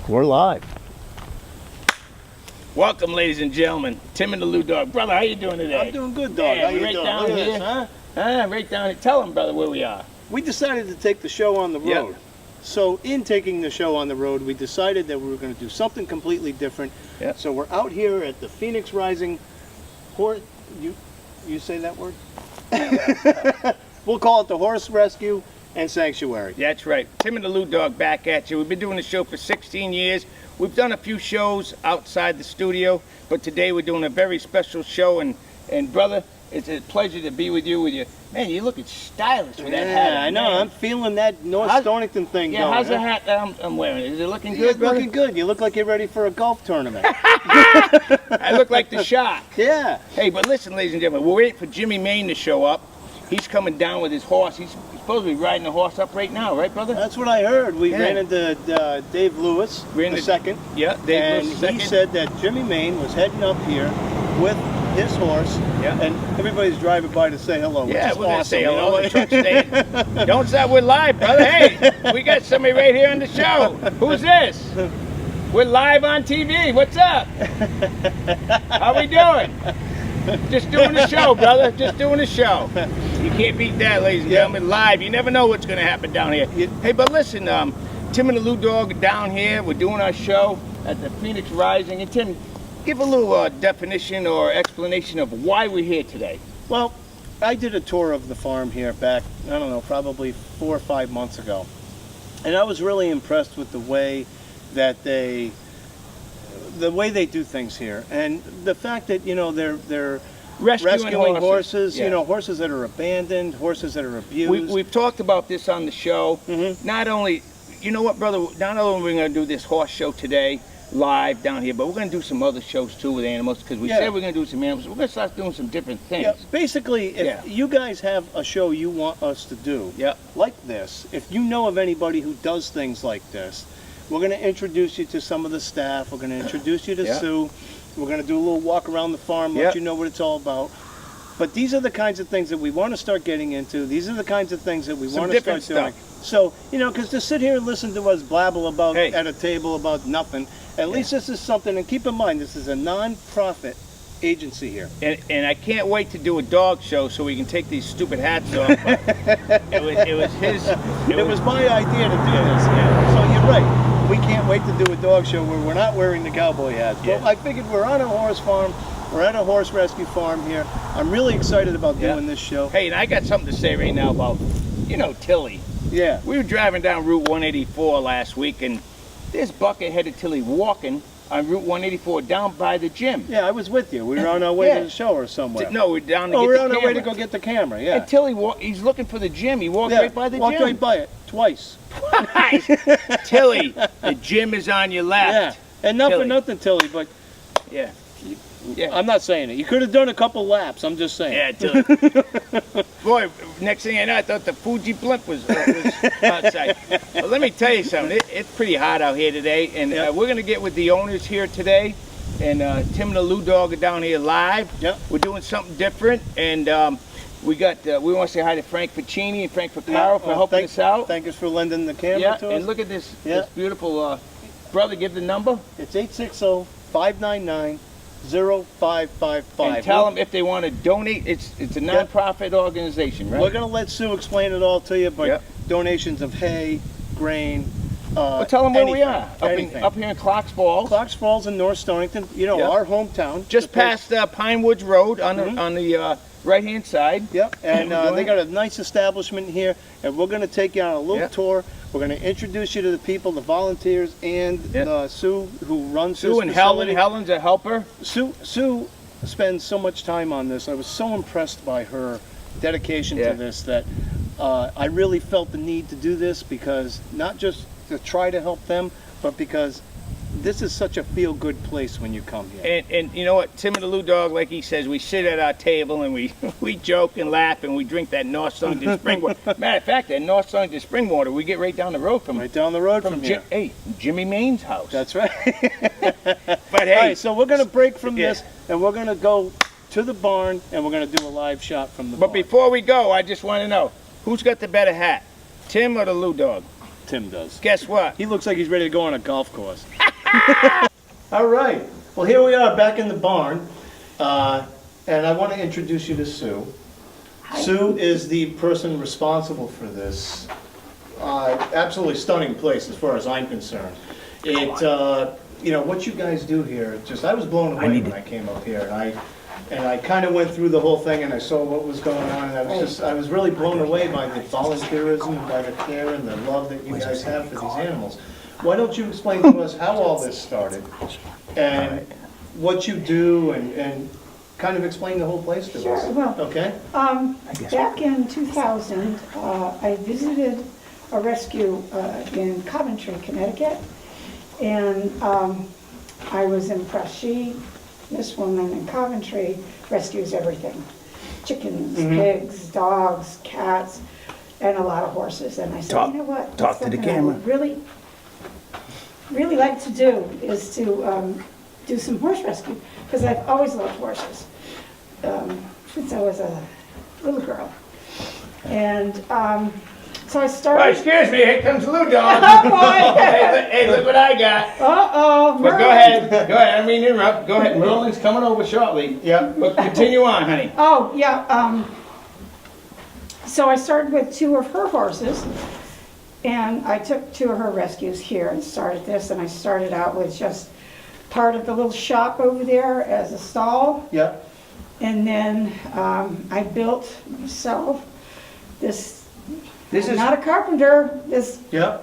We're live. Welcome, ladies and gentlemen. Tim and the Lew Dog. Brother, how you doing today? I'm doing good, dog. Yeah, how you right doing? down Look at here. this, huh? Right down here. Tell them, brother, where we are. We decided to take the show on the road. Yep. So in taking the show on the road, we decided that we were going to do something completely different. Yep. So we're out here at the Phoenix Rising Horse. You say that word? We'll call it the Horse Rescue and Sanctuary. That's right. Tim and the Lew Dog back at you. We've been doing the show for 16 years. We've done a few shows outside the studio, but today we're doing a very special show. And brother, it's a pleasure to be with you. Man, you're looking stylish with that hat. Yeah, I know. Man. I'm feeling that North Stonington thing going. How's the huh? hat that I'm wearing? Is it looking Yeah, good, it's brother? looking good. You look like you're ready for a golf tournament. I look like the Shark. Yeah. Hey, but listen, ladies and gentlemen, we're waiting for Jimmy Maine to show up. He's coming down with his horse. He's supposed to be riding the horse up right now, right, brother? That's what I heard. We Yeah. ran into Dave Lewis, Ran the into- second. Yeah, Dave And Lewis he second. said that Jimmy Maine was heading up here with his horse, Yeah. and everybody's driving by to say hello. Yeah, which is we're gonna awesome, say you know? hello. The truck's staying. Don't stop. We're live, brother. Hey, we got somebody right here on the show. Who's this? We're live on TV. What's up? How we doing? Just doing the show, brother. Just doing the show. You can't beat that, ladies and gentlemen. Live. You never know what's going to happen down here. Hey, but listen, Tim and the Lew Dog are down here. We're doing our show at the Phoenix Rising. And Tim, give a little definition or explanation of why we're here today. Well, I did a tour of the farm here back, I don't know, probably 4 or 5 months ago. And I was really impressed with the way that they do things here. And the fact that, you know, they're rescuing horses, Yeah. you know, horses that are abandoned, horses that are abused. We've talked about this on the show. Mhm. Not only, you know what, brother, not only are we going to do this horse show today, live down here, but we're going to do some other shows too with animals, because we said we're going to do some animals. We're going to start doing some different things. Yeah, basically, if you guys have a show you want us to do, like this, if you know of anybody who does things like this, we're going to introduce you to some of the staff. We're going to introduce you to Sue. We're going to do a little walk around the farm, let you know what it's all about. But these are the kinds of things that we want to start getting into. These are the kinds of things that we want to start doing. So, you know, because to sit here and listen to us blabble about at a table about nothing, at least this is something. And keep in mind, this is a non-profit agency here. And I can't wait to do a dog show so we can take these stupid hats off. It was my idea to do this. So you're right. We can't wait to do a dog show where we're not wearing the cowboy hats. But I figured we're on a horse farm. We're at a horse rescue farm here. I'm really excited about doing this show. Hey, and I got something to say right now about, you know, Tilly. Yeah. We were driving down Route 184 last week, and this bucket headed Tilly walking on Route 184 down by the gym. Yeah, I was with you. We were on our way to the show or somewhere. No, we're down to get the camera. we're on our way to go get the camera, And Tilly, he's looking for the gym. He walked right by the gym. Walked right by it, twice. Tilly, the gym is on your left. Yeah, and not for nothing, Tilly, but I'm not saying it. You could have done a couple laps, I'm just saying. Yeah, Tilly. Boy, next thing I know, I thought the Fuji blimp was outside. Well, let me tell you something. It's pretty hot out here today, and we're going to get with the owners here today. And Tim and the Lew Dog are down here live. Yep. We're doing something different, and we want to say hi to Frank Piccini and Frank Ficcaro for helping us out. Thank us for lending the camera to us. And look at this beautiful, brother, give the number. It's 860-599-0555. And tell them if they want to donate. It's a non-profit organization, right? We're going to let Sue explain it all to you, but donations of hay, grain, Well, tell them where we are. Anything. Up here in Clarks Falls. Clarks Falls in North Stonington, you know, our hometown. Just past Pine Woods Road on the right-hand side. Yep, and they got a nice establishment here, and we're going to take you on a little tour. We're going to introduce you to the people, the volunteers, and Sue, who runs this facility. Helen. Helen's a helper. Sue spends so much time on this. I was so impressed by her dedication to this that I really felt the need to do this, because not just to try to help them, but because this is such a feel-good place when you come here. And you know what, Tim and Lew Dog, like he says, we sit at our table and we joke and laugh and we drink that North Stonington spring water. Matter of fact, that North Stonington spring water, we get right down the road from here. Hey, Jimmy Maine's house. That's right. But hey, all right, so we're going to break from this, and we're going to go to the barn, and we're going to do a live shot from the barn. But before we go, I just want to know, who's got the better hat, Tim or the Lew Dog? Tim does. Guess what? He looks like he's ready to go on a golf course. All right. Well, here we are back in the barn, and I want to introduce you to Sue. Hi. Sue is the person responsible for this absolutely stunning place, as far as I'm concerned. It, you know, what you guys do here, just I was blown away when I came up here, and I kind of went through the whole thing, and I saw what was going on, and I was really blown away by the volunteerism and by the care and the love that you guys have for these animals. Why don't you explain to us how all this started, and what you do, and kind of explain the whole place to us? Sure, well, okay? Back in 2000, I visited a rescue in Coventry, Connecticut, and I was impressed. This woman in Coventry rescues everything. Chickens, pigs, dogs, cats, and a lot of horses. And I said, you know what? Talk to the camera. I would really like to do is to do some horse rescue, because I've always loved horses since I was a little girl. And so I started. Oh, excuse me, here comes Lew Dog. Oh boy! Hey, look what I got. Uh-oh, But go ahead, I don't mean to interrupt. Go ahead, Merlin's coming over shortly. Yeah. But continue on, honey. Oh, yeah. So I started with 2 of her horses, and I took 2 of her rescues here and started this, and I started out with just part of the little shop over there as a stall. Yeah. And then I built myself this This is not a carpenter, this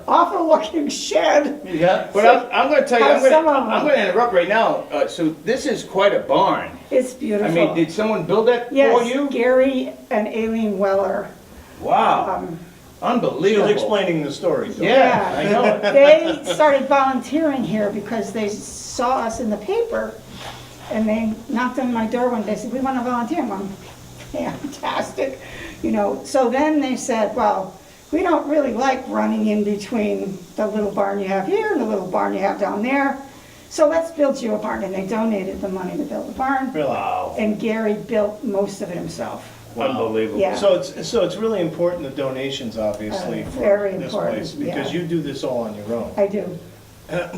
awful looking shed. Yeah. But I'm going to tell you, I'm going to interrupt right now. So this is quite a barn. It's beautiful. I mean, did someone build that for you? Yes, Gary and Aileen Weller. Wow. Unbelievable. She was explaining the story. Yeah, I know it. They started volunteering here because they saw us in the paper, and they knocked on my door one day and said, we want to volunteer. I'm fantastic. You know, so then they said, well, we don't really like running in between the little barn you have here and the little barn you have down there. So let's build you a barn. And they donated the money to build the barn. Really? Wow. And Gary built most of it himself. Wow. Unbelievable. Yeah. So it's really important, the donations, obviously, for very this important, place, because you do this all on your own. I do.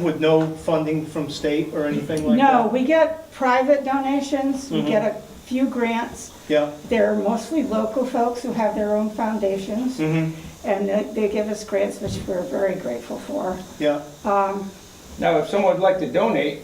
With no funding from state or anything like that? No, we get private donations. We get a few grants. Yeah. They're mostly local folks who have their own foundations, and they give us grants, which we're very grateful for. Yeah. Now, if someone would like to donate,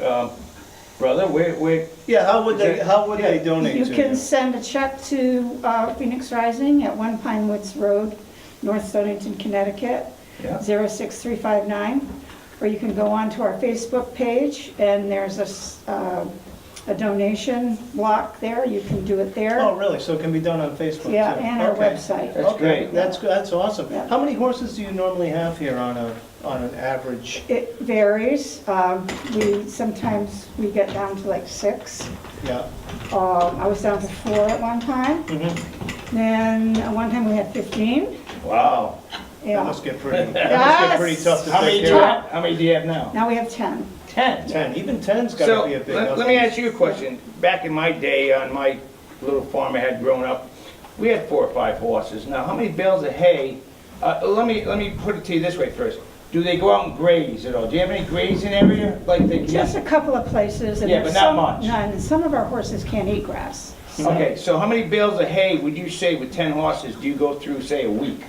brother, where Yeah, how would they donate You to can you? send a check to Phoenix Rising at 1 Pine Woods Road, North Stonington, Connecticut, 06359. Or you can go onto our Facebook page, and there's a donation block there. You can do it there. Oh, really? So it can be done on Facebook Yeah, too? and our website. That's great. That's awesome. Yeah. How many horses do you normally have here on an average? It varies. Sometimes we get down to like 6. Yeah. I was down to 4 at one time. Then at one time we had 15. Wow. Yeah. That must get pretty tough to take care of. How many do you have now? Now we have 10. 10. 10. Even 10's got to So be a big let number. me ask you a question. Back in my day, on my little farm I had growing up, we had 4 or 5 horses. Now, how many bales of hay? Let me put it to you this way first. Do they go out and graze at all? Do you have any grazing area? Like they Just a couple of places. And Yeah, but not much. None. And some of our horses can't eat grass. So Okay, so how many bales of hay would you say with 10 horses do you go through, say, a week?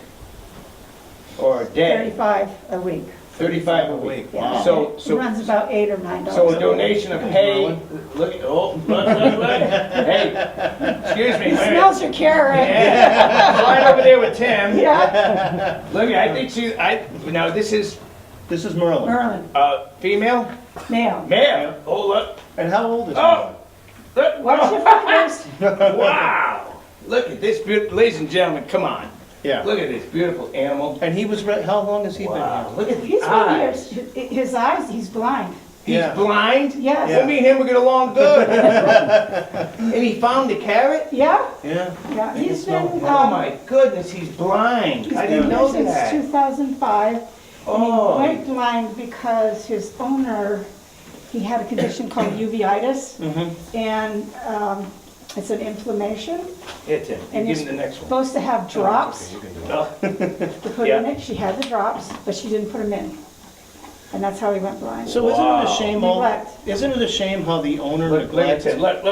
Or a day? 35 a week. 35 a week. Yeah. So, He runs about $8 or $9. so a donation of hay. Look, look. Hey, excuse me. He wait a minute. smells your carrot. Yeah, right over there with Tim. Yeah. Look, I think now this is Merlin. Merlin, female? male. Male. Oh, look. And how old is Oh, look. Watch your fingers. Wow. Look at this, ladies and gentlemen, come on. Yeah. Look at this beautiful animal. And he was, how long has he Wow, been look at He's the been eyes. here. His eyes, he's blind. He's Yeah. blind? Yes. Well, me and him will get along good. And he found the carrot? Yeah, here? Yeah. yeah. He's been, Oh my goodness, he's blind. he's I been didn't here know since that. 2005. Oh. And he went blind because his owner, he had a condition called uveitis, and it's an inflammation. Here, Tim, And give you're him the next one. supposed to have drops Oh. to put Yeah. in it. She had the drops, but she didn't put them in. And that's how he went blind. So isn't it Wow. a shame, Neglect. isn't it a shame how the owner Look at neglects, Tim, look.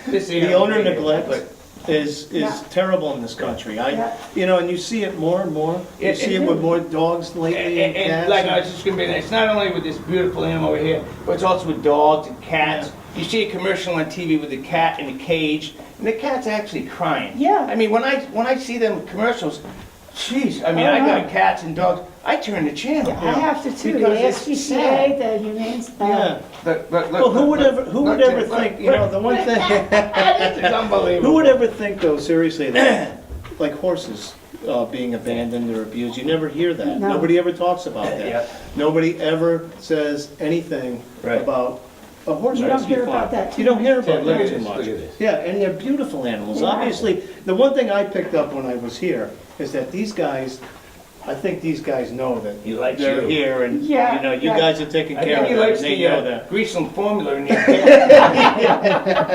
This the animal, owner look. neglect is Yeah. terrible in this country. Yeah. You know, and you see it more and more. You It- see it- it with more dogs lately and And cats. like I was just gonna be, it's not only with this beautiful animal over here, but it's also with dogs and cats. You see a commercial on TV with the cat in a cage, and the cat's actually crying. Yeah. I mean, when I see them commercials, jeez, I mean, Oh, I no. got cats and dogs, I turn the channel. I have to too. The Because it's ASPCA, sad. the Humane, Yeah. Look, Well, who would ever think, you know, the one thing, This is unbelievable. who would ever think though, seriously, that like horses being abandoned or abused, you never hear that. No. Nobody ever talks about that. Yeah. Nobody ever says anything Right. about a horse You don't rescue hear farm. about that too You don't hear much. about Look that at too this, much. look at this. Yeah, and they're beautiful animals. Yeah. Obviously, the one thing I picked up when I was here is that these guys, I think these guys know that He likes they're you. here and, Yeah, you know, you yeah. guys are taking I care think of he them, likes and they the know that. Grecian formula in here.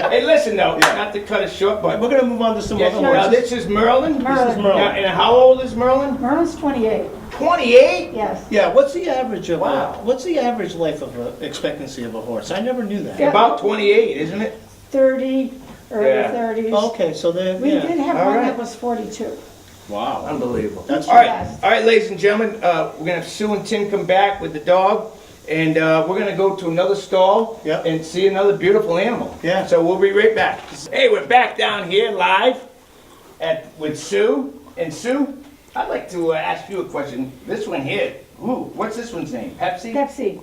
Hey, listen though, not to cut it short, but We're gonna move on to some yeah, other now horses. this is Merlin? Merlin. This is Merlin. Now, and how old is Merlin? Merlin's 28, 28? yes. Yeah, what's the average of Wow. what's the average life of expectancy of a horse? I never knew that. Yeah. About 28, isn't it? 30, early Yeah. 30s. Okay, so then, We yeah. did have All one right. that was 42. Wow. Unbelievable. That's All right, fast. all right, ladies and gentlemen, we're gonna have Sue and Tim come back with the dog, and we're gonna go to another stall Yep. and see another beautiful animal. Yeah. So we'll be right back. Hey, we're back down here live with Sue. And Sue, I'd like to ask you a question. This one here, ooh, what's this one's name? Pepsi? Pepsi,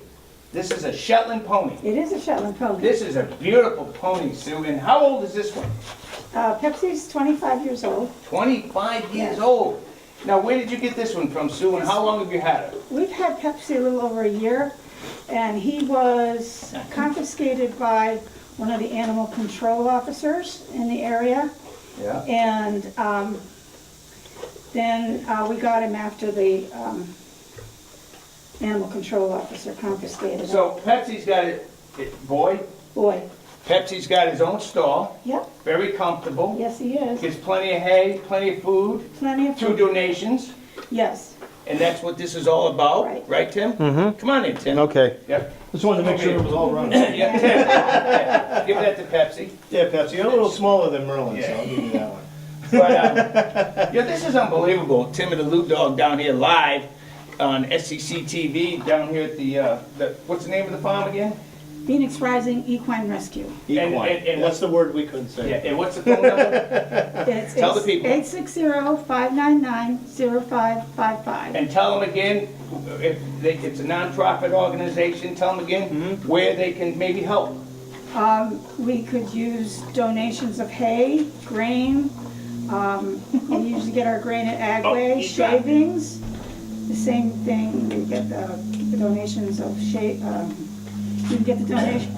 This is a Shetland pony. it is a Shetland pony. This is a beautiful pony, Sue. And how old is this one? Pepsi's 25 years old. 25 years Yeah. old. Now, where did you get this one from, Sue, and how long have you had her? We've had Pepsi a little over a year, and he was confiscated by one of the animal control officers in the area. Yeah. And then we got him after the animal control officer confiscated him. So Pepsi's got boy, Boy, Pepsi's got his own stall, yep, very comfortable. yes he is. Gets plenty of hay, plenty of food, Plenty of 2 food. donations, Yes, and that's what this is all about, Right. right, Tim? Mm-hmm. Come on in, Tim. Okay. Yep. Just wanted to make sure it was all running. Yeah, Tim. Yeah, give that to Pepsi. Yeah, Pepsi, you're a little smaller than Merlin, so I'll give you that one. But, yeah, this is unbelievable. Tim and Lew Dog down here live on SCC TV down here at the what's the name of the farm again? Phoenix Rising Equine Rescue. Equine. and That's the word we couldn't say. Yeah, and what's the phone number? Tell the people. 860-599-0555. And tell them again, if it's a nonprofit organization, tell them again where they can maybe help. We could use donations of hay, grain. We usually get our grain at Agway, you got it. shavings. The same thing, we get the donations of you can get the donation.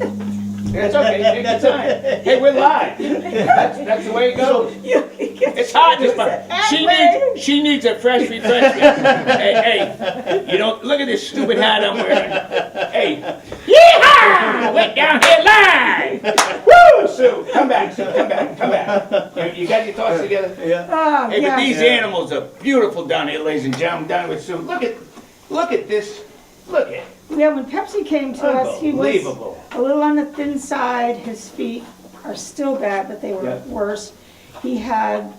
It's okay, take your time. Hey, we're live. That's the way it goes. It's hot this month. She needs a fresh refreshment. Hey, you don't look at this stupid hat I'm wearing. Hey, yeehaw! We're down here live. Woo, Sue, come back, Sue, come back. You got your thoughts together? Yeah. Hey, but Yeah. these animals are beautiful down here, ladies and gentlemen. Down with Sue. Look at this. Look at. Yeah, when Pepsi came to us, he was Unbelievable. a little on the thin side. His feet are still bad, but they were Yeah. worse. He had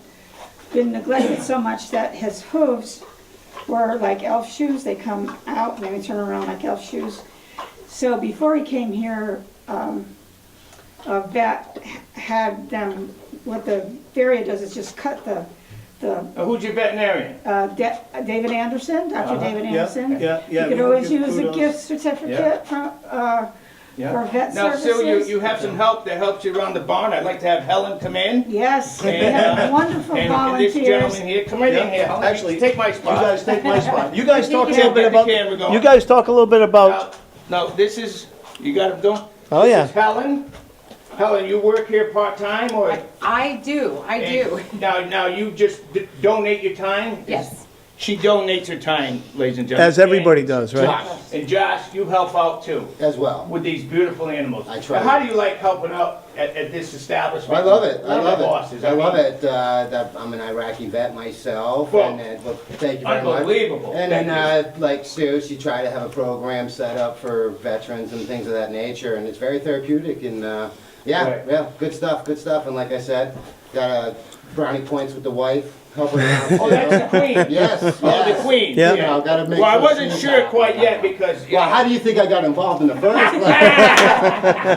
been neglected so much that his hooves were like elf shoes. They come out and then they turn around like elf shoes. So before he came here, a vet had them, what the farrier does is just cut the Who's your veterinarian? David Anderson, Dr. David Anderson. Yeah. You could always use a gift certificate for vet Now, services. Sue, you have some help that helps you around the barn. I'd like to have Helen come in. Yes, we And, have wonderful And volunteers. this gentleman here, come right in here. Helen. Actually, take my spot. You guys take my spot. You guys talk a Get little bit the about. camera going. You guys talk a little bit about. Now, this is, you got him going? Oh, This yeah. is Helen. Helen, you work here part-time or? I do. Now you just donate your time? Yes. She donates her time, ladies and gentlemen. As everybody And does, right? Josh, and Josh, you help out too As well. with these beautiful animals. I try. Now, how do you like helping out at this establishment? I love it. I With love the it. horses? I love mean, it. I'm an Iraqi vet myself, Well, and well, thank you very much. Unbelievable. And Thank then, like Sue, she tried to have a program set up for veterans and things of that nature, and it's very therapeutic. And Right. yeah, good stuff, good stuff. And like I said, got brownie points with the wife, helping her out. Oh, that's the queen. Yes, Oh, the yes. queen. Yeah. You know, gotta make Well, I sure wasn't she's sure happy. quite yet because. you Well, know- how do you think I got involved in the first place?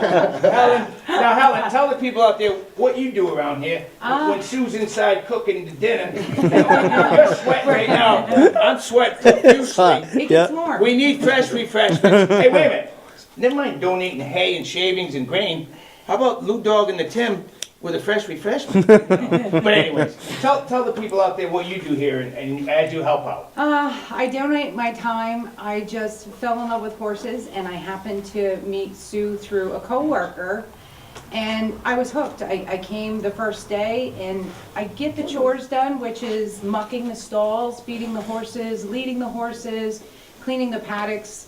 Helen, tell the people out there what you do around here. When Sue's inside cooking the dinner, you're sweating right now. I'm sweating profusely. It gets more. We need fresh refreshments. Hey, wait a minute. Never mind donating hay and shavings and grain. How about Lew Dog and the Tim with a fresh refreshment? But anyways, tell the people out there what you do here and as you help out. I donate my time. I just fell in love with horses, and I happened to meet Sue through a coworker, and I was hooked. I came the first day, and I get the chores done, which is mucking the stalls, feeding the horses, leading the horses, cleaning the paddocks,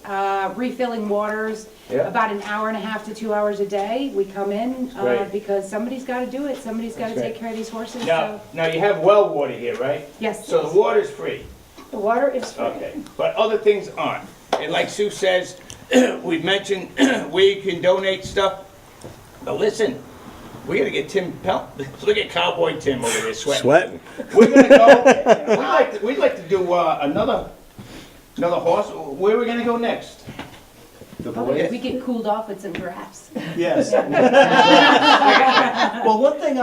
refilling waters. Yeah. About an hour and a half to 2 hours a day. We come in Great. because somebody's got to do it. Somebody's got to That's take great. care of these horses. Now So you have well water here, right? yes. So the water's free. The water is free. Okay, but other things aren't. And like Sue says, we've mentioned where you can donate stuff. But listen, we gotta get Tim Pelt. Look at Cowboy Tim over there sweating. We're gonna go. We'd like to do another horse. Where are we gonna go next? The boys. We get cooled off with some giraffes. Yes. Well, one thing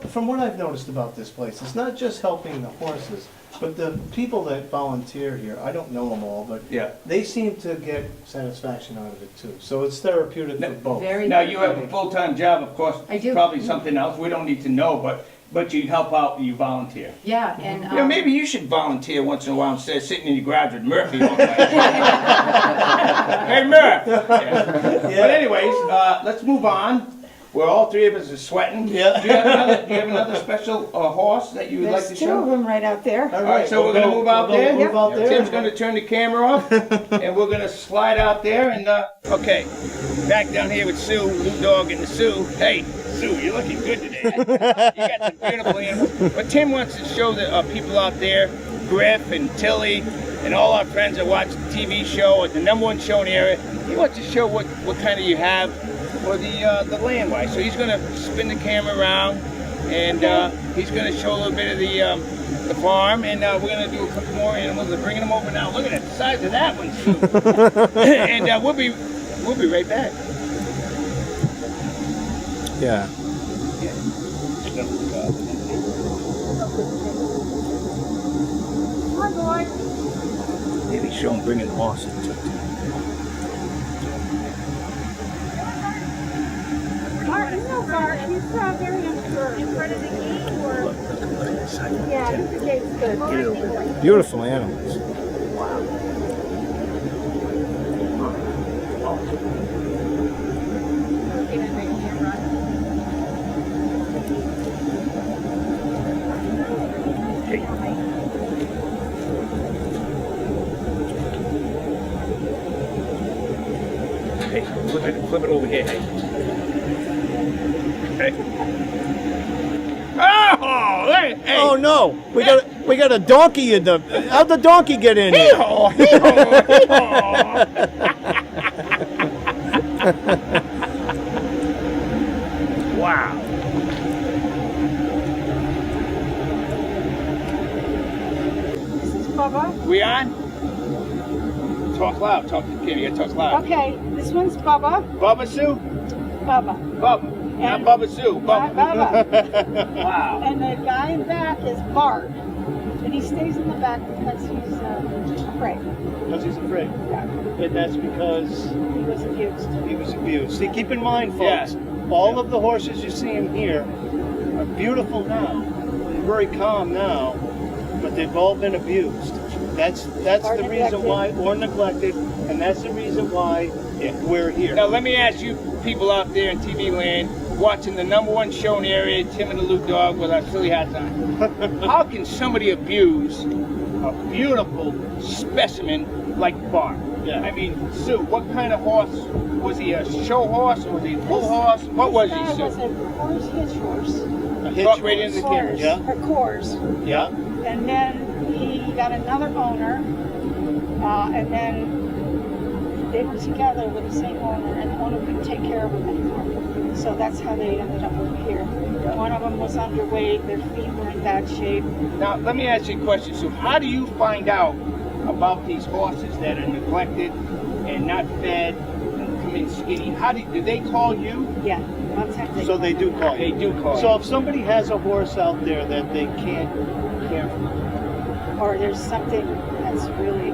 from what I've noticed about this place, it's not just helping the horses, but the people that volunteer here. I don't know them all, but Yeah. they seem to get satisfaction out of it too. So it's therapeutic for both. Very. Now you have a full-time job, of course. I do. Probably something else. We don't need to know, but you help out and you volunteer. Yeah, and Yeah, maybe you should volunteer once in a while instead of sitting in your garage with Murphy all night. Hey, Murph! Yeah. But anyways, let's move on. We're all three of us are sweating. Yeah. Do you have another special horse that you would like to There's two of show? them right out there. All right, so we're gonna move out there? Move out there. Tim's gonna turn the camera off, and we're gonna slide out there and, okay. Back down here with Sue, Lew Dog and the Sue. Hey, Sue, you're looking good today. You got some beautiful animals. But Tim wants to show the people out there, Griff and Tilly, and all our friends that watch the TV show, the #1 show in the area. He wants to show what kind of you have for the land-wise. So he's gonna spin the camera around, and he's gonna show a little bit of the farm, and we're gonna do a couple more animals. We're bringing them over now. Look at the size of that one, Sue. And we'll be right back. Yeah. Maybe show him bringing horses. Bart, you know Bart, he's very unsure. In front of the gate or? Yeah, the gate's good. Beautiful animals. Hey, flip it over here. Hey. Hey. Oh, hey, hey. Oh no! We got a donkey in the. How'd the donkey get in here? Hee-haw, hee-haw, hee-haw. Wow. This is Bubba. We are Don't talk to the camera. You gotta talk loud. Okay, this one's Bubba. Bubba Sue? Bubba. Bubba. Not Bubba Sue. Not Bubba. Bubba. Wow. And the guy in back is Bart. And he stays in the back because he's afraid. Because he's afraid. Yeah. And that's because He was abused. he was abused. See, keep in mind, Yeah. folks, all of the horses you see in here are beautiful now, very calm now, but they've all been abused. That's Or the reason neglected. why, or neglected, and that's the reason why we're here. Now let me ask you people out there in TV land watching the #1 show in the area, Tim and Lew Dog with our silly hats on. How can somebody abuse a beautiful specimen like Bart? Yeah. I mean, Sue, what kind of horse? Was he a show horse or was he a full horse? What was he, This guy was Sue? a horse hitch horse. A hitch Talk right horse. into the camera. Horse, Yeah. or course. Yeah. And then he got another owner, and then they were together with the same owner, and the owner couldn't take care of them anymore. So that's how they ended up over here. One of them was underweight, their feet were in bad shape. Now let me ask you a question, Sue. How do you find out about these horses that are neglected and not fed and come in skinny? How do they call you? Yeah, that's how So they do call They you. do call So you. if somebody has a horse out there that they can't care for, or there's something that's really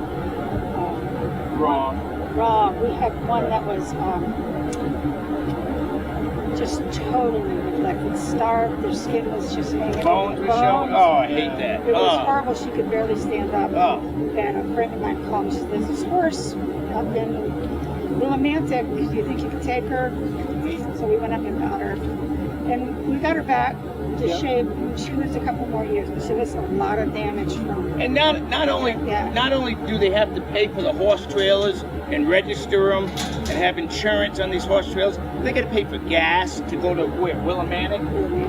Wrong. wrong. We had one that was just totally neglected, starved. Their skin was just hanging. Bones were showing. Oh, I hate that. It was Oh. horrible. She could barely stand up. Oh. And a friend of mine called me. She said, "There's this horse up in Willimantic. Do you think you could take her?" So we went up and got her, and we got her back to shape. She lived a couple more years, but she was a lot of damage from. And not only do they have to pay for the horse trailers and register them and have insurance on these horse trailers, they got to pay for gas to go to where Willimantic.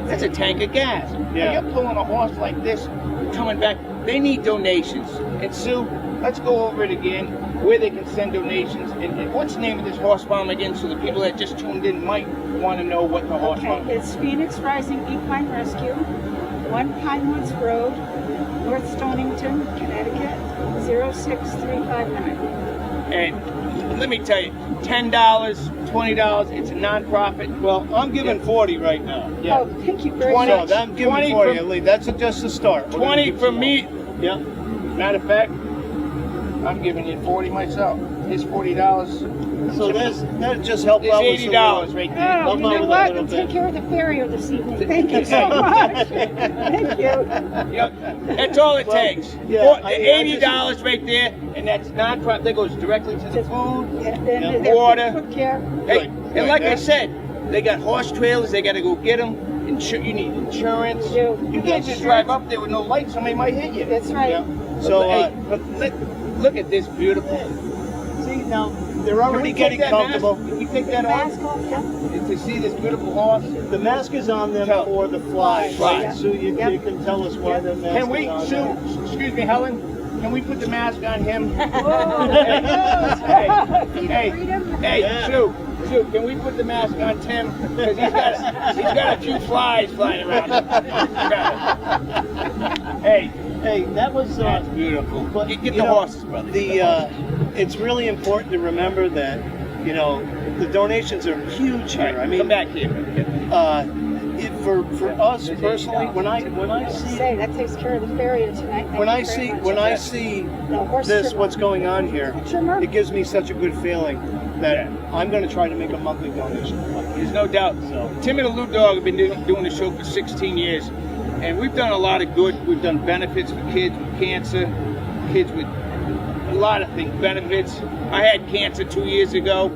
That's a tank of gas. Yeah. When you're pulling a horse like this, coming back, they need donations. And Sue, let's go over it again, where they can send donations. And what's the name of this horse farm again, so the people that just tuned in might want to know what the horse farm Okay, is. it's Phoenix Rising Equine Rescue, 1 Pinewoods Road, North Stonington, Connecticut, 06359. And let me tell you, $10, $20, it's a non-profit. well, I'm giving 40 right now. Yeah. Oh, thank you very 20. much. So I'm giving 20 40 from- at least. That's just a start. We're gonna 20 give from some me. more. Yeah. Matter of fact, I'm giving you 40 myself. Here's $40. So that just help There's out with $80 some right Oh, there. Help you out know with a what? little And take bit. care of the farrier this evening. Thank you so much. Thank you. Yep. That's all it Well, takes. yeah, The I $80 right there, and that's non-profit. That goes directly to the food. And Yeah. their Water. foot care. Hey, Good, and good. like I said, they got horse trailers. They got to go get them. You need insurance. You You get can't just drive up there with no lights. Somebody might hit you. That's right. Yeah. So hey, but look at this beautiful. see now they're Can already we getting take that comfortable. mask? Can we take that Mask off? off, yeah. To see this beautiful horse? The mask is on them Tell. for the flies. Flies. Right. So you can tell us why the mask Can we, is on Sue, them. excuse me, Helen, can we put the mask on him? Whoa. Hey, hey, Yeah. Sue, can we put the mask on Tim? Because he's got a few flies flying around. Hey, Hey, that was that's beautiful. but, Get you the know, horses, brother. It's really important to remember that the donations are huge here. I mean, come back here. for us personally, when I see Say, that takes care of the farrier tonight. Thank when you I very see much. when I see The horse this trimmer. what's going on here, Trimmer? it gives me such a good feeling that I'm going to try to make a monthly donation. There's no doubt. Tim and Lew Dog have been doing the show for 16 years, and we've done a lot of good. We've done benefits for kids with cancer, kids with a lot of things, benefits. I had cancer 2 years ago.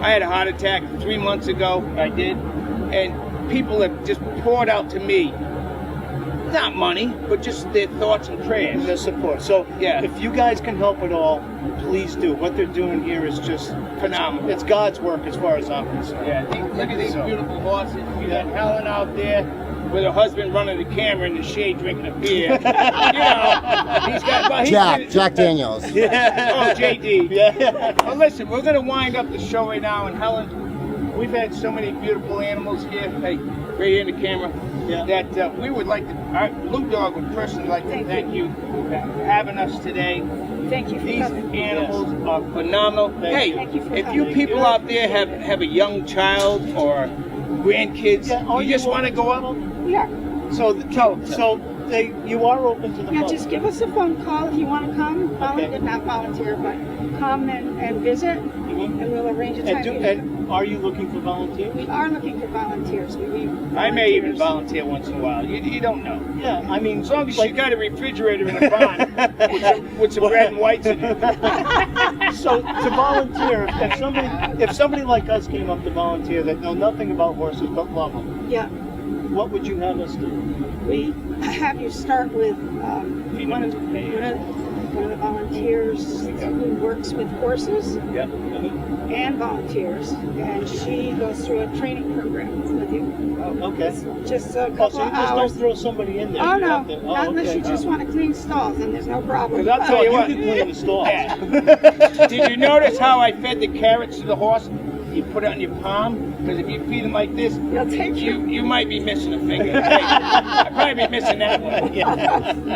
I had a heart attack 3 months ago. I did. And people have just poured out to me, not money, but just their thoughts and prayers. And the support. So Yeah. if you guys can help at all, please do. What they're doing here is just Phenomenal. It's God's work as far as I'm concerned. Yeah, look at these So- beautiful horses. You got Helen out there with her husband running the camera in the shade drinking a beer. He's got well, Jack Daniels. Oh, JD. Yeah. Well, listen, we're going to wind up the show right now. And Helen, we've had so many beautiful animals here, hey, right here in the camera, Yeah. that we would like to, Lew Dog would personally like to thank you for having us today. Thank you for These coming. animals are phenomenal. Hey, Thank you for if you coming. people out there have a young child or grandkids, you just want to go up. Yeah. So you are open to the Yeah, public. just give us a phone call if you want to come. Not volunteer, but come and visit, Mhm. and we'll arrange a time. And are you looking for volunteers? We are looking for volunteers. We need I may even volunteers. volunteer once in a while. You don't know. Yeah, I mean, As long as you got a refrigerator in the barn with some bread and whites in it. so to volunteer, if somebody like us came up to volunteer that know nothing about horses but love them, Yeah, what would you have us do? we have you start with one of the volunteers who works with horses Yep. and volunteers, and she goes through a training program with you. Oh, okay. Just a Oh, couple so you of just don't hours. throw somebody in there? Oh You no, have to- not unless okay. you just want to clean stalls, and there's no problem. 'Cause I'll tell you You what. can clean the stalls. Yeah. Did you notice how I fed the carrots to the horse? You put it on your palm, because if you feed them like this, They'll take you might be missing a finger. I'd probably be missing that one.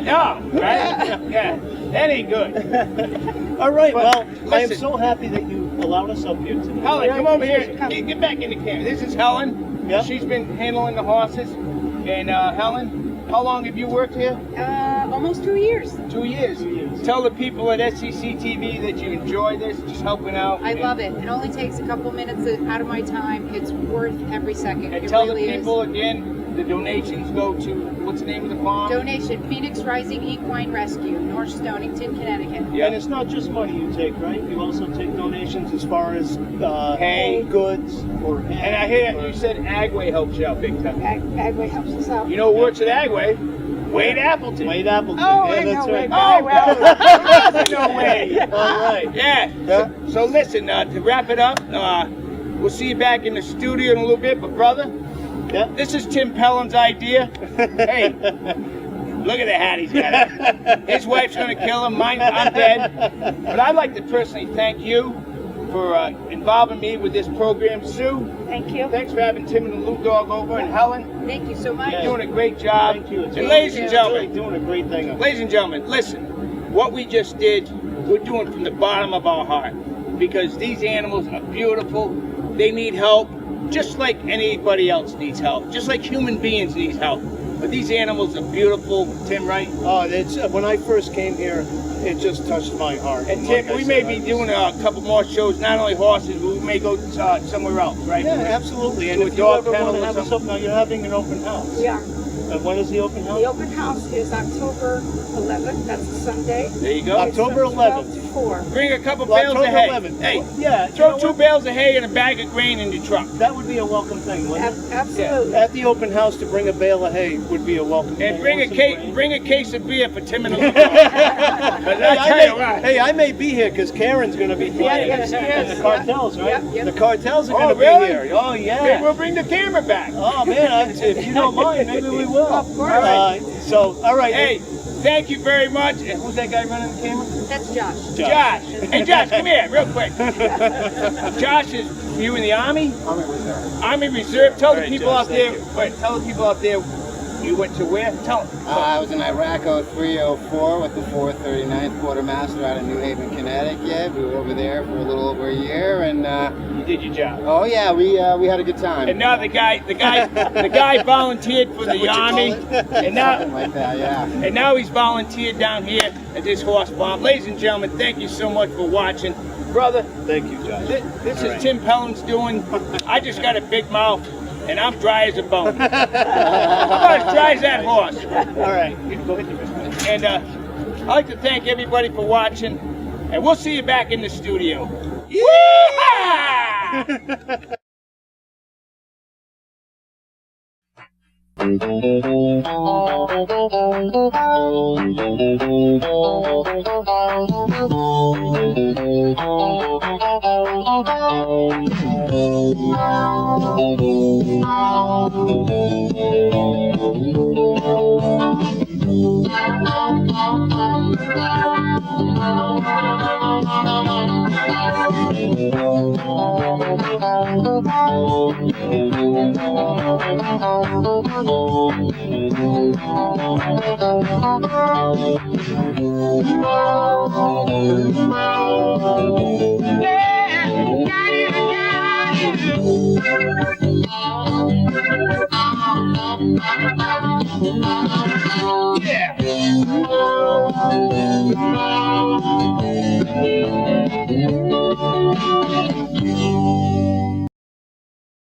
No, right? Yeah, that ain't good. All right. But Well, I am listen. so happy that you allowed us up here today. Helen, come over here. Get back in the camera. This is Helen. Yep. She's been handling the horses. And Helen, how long have you worked here? Almost 2 years. 2 years. 2 years. Tell the people at SCC TV that you enjoy this, just helping out. I love it. It only takes a couple minutes out of my time. It's worth every second. And It tell really the people again, the donations go to, what's the name of the farm? Donation, Phoenix Rising Equine Rescue, North Stonington, Connecticut. And it's not just money you take, right? You also take donations as far as Hay. goods, or hay. And I hear you said Agway helps you out big time. Agway helps us out. You know who works at Agway? Wade Appleton. Wade Appleton. Oh, yeah, I that's know right. Wade. Oh, well, no way. All right. Yeah. So listen, to wrap it up, we'll see you back in the studio in a little bit, but brother, Yeah. this is Tim Pellin's idea. Hey, look at the hat he's got. His wife's gonna kill him, mine, I'm dead. But I'd like to personally thank you for involving me with this program. Sue, Thank you. thanks for having Tim and the Lew Dog over, and Helen, Thank you so much. you're doing a great job. Thank you. And ladies and You're gentlemen, really doing a great thing. ladies and gentlemen, listen, what we just did, we're doing from the bottom of our heart, because these animals are beautiful, they need help, just like anybody else needs help, just like human beings need help. But these animals are beautiful, Tim, right? Oh, it's when I first came here, it just touched my heart. And like Tim, I we said, may I be just- doing a couple more shows, not only horses, but we may go somewhere else, right? Yeah, absolutely. And To a if you dog ever kennel want to or have us something. up, now you're having an open house. We are. And when is the open house? The open house is October 11th. That's a Sunday. There you go. October It's from 12 11th. to 4. Bring a couple Well, bales of October hay. 11th. Hey, Yeah, you throw know 2 what? bales of hay and a bag of grain in your truck. That would be a welcome thing, wouldn't it? Absolutely. At the open house, to bring a bale of hay would be a welcome thing. And bring a Or some case, grain. bring a case of beer for Tim and the Lew Dog. 'Cause I tell you what. Hey, I may be here because Karen's going to be playing. Yeah, she And is. the cartels, right? Yep, yep. The cartels are Oh, going to really? be here. Oh, Maybe yeah. we'll bring the camera back. Oh, man, if you don't mind, maybe we will. Of course. All right. Hey, thank you very much. And who's that guy running the camera? That's Josh. Josh. Hey, Josh, come here, real quick. Josh, were you in the Army? Army Reserve. Army Reserve. Tell the right, people Josh, out there. thank Wait, tell the people out there. You went to where? Tell them. I was in Iraq 0304 with the 439th Quartermaster out of New Haven, Connecticut. We were over there for a little over a year, and You did your job. oh yeah, we had a good time. And now the guy volunteered for the Army, and now Something like that, yeah. And now he's volunteered down here at this horse farm. Ladies and gentlemen, thank you so much for watching. Brother, Thank you, Josh. this All is right. Tim Pellin's doing. I just got a big mouth, and I'm dry as a bone. I'm about as dry as that horse. All right. And I'd like to thank everybody for watching, and we'll see you back in the studio. Yeehaw! Thank you. Yeah.